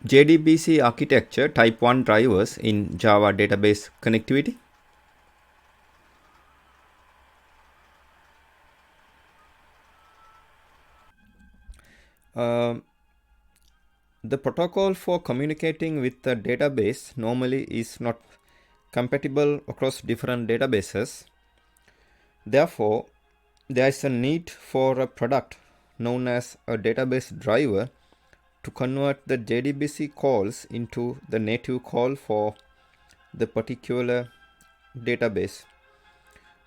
JDBC architecture type 1 drivers in Java database connectivity. The protocol for communicating with the database normally is not compatible across different databases. Therefore, there is a need for a product known as a database driver to convert the JDBC calls into the native call for the particular database.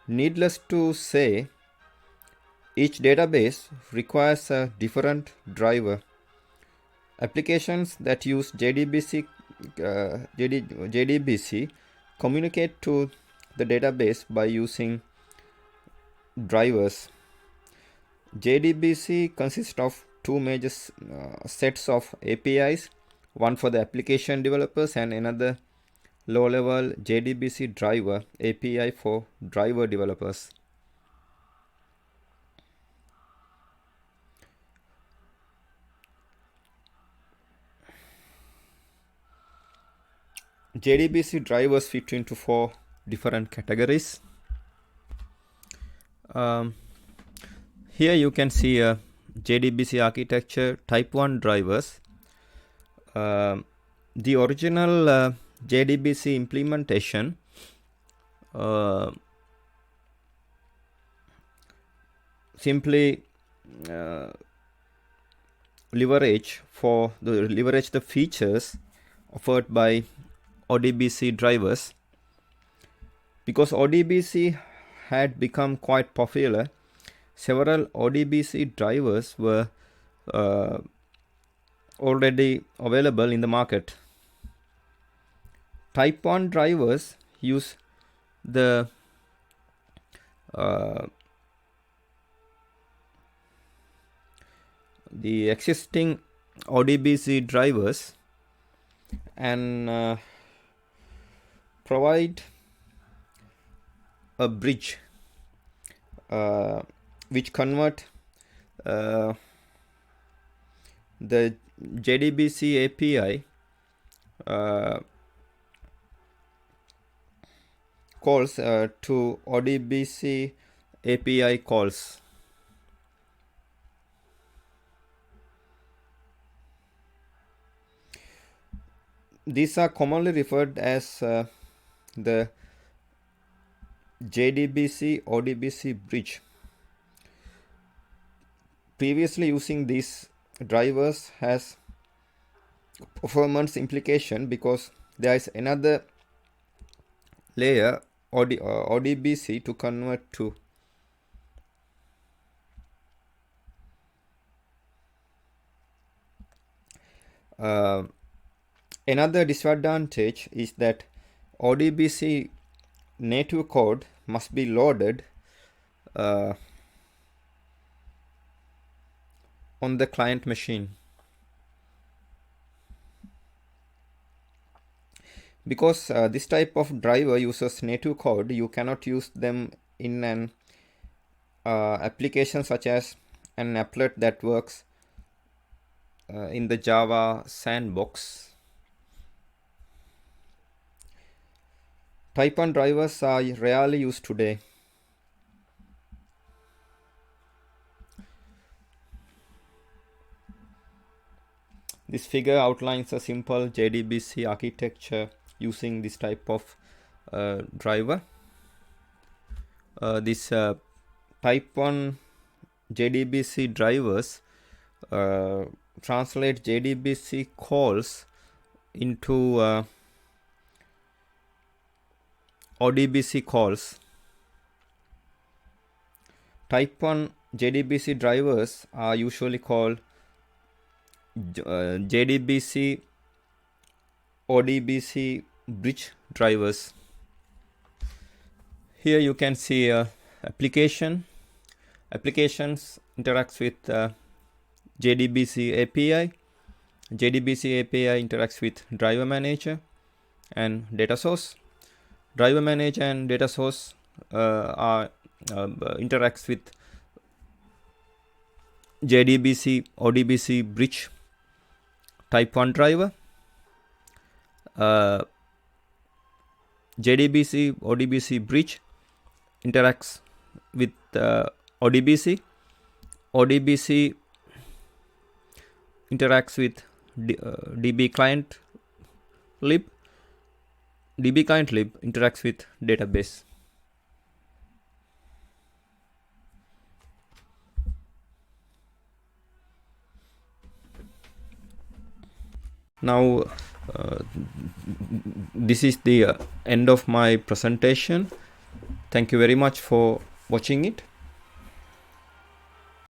Needless to say, each database requires a different driver. Applications that use JDBC communicate to the database by using drivers. JDBC consists of two major sets of APIs, one for the application developers and another low-level JDBC driver API for driver developers. JDBC drivers fit into 4 different categories. Here you can see a JDBC architecture type 1 drivers. The original JDBC implementation simply leverage the features offered by ODBC drivers. Because ODBC had become quite popular, several ODBC drivers were already available in the market. Type 1 drivers use the existing ODBC drivers and provide a bridge which convert the JDBC API calls to ODBC API calls. These are commonly referred as the JDBC ODBC bridge. Previously using these drivers has performance implication because there is another layer ODBC to convert to. Another disadvantage is that ODBC native code must be loaded on the client machine. Because this type of driver uses native code, you cannot use them in an application such as an applet that works in the Java sandbox. Type 1 drivers are rarely used today. This figure outlines a simple JDBC architecture using this type of driver. This type 1 JDBC drivers translate JDBC calls into ODBC calls. Type 1 JDBC drivers are usually called JDBC ODBC bridge drivers. Here you can see applications interacts with JDBC API. JDBC API interacts with driver manager and data source. Driver manager and data source interacts with JDBC ODBC bridge type 1 driver. JDBC ODBC bridge interacts with ODBC. ODBC interacts with DB client lib. DB client lib interacts with database. Now this is the end of my presentation. Thank you very much for watching it.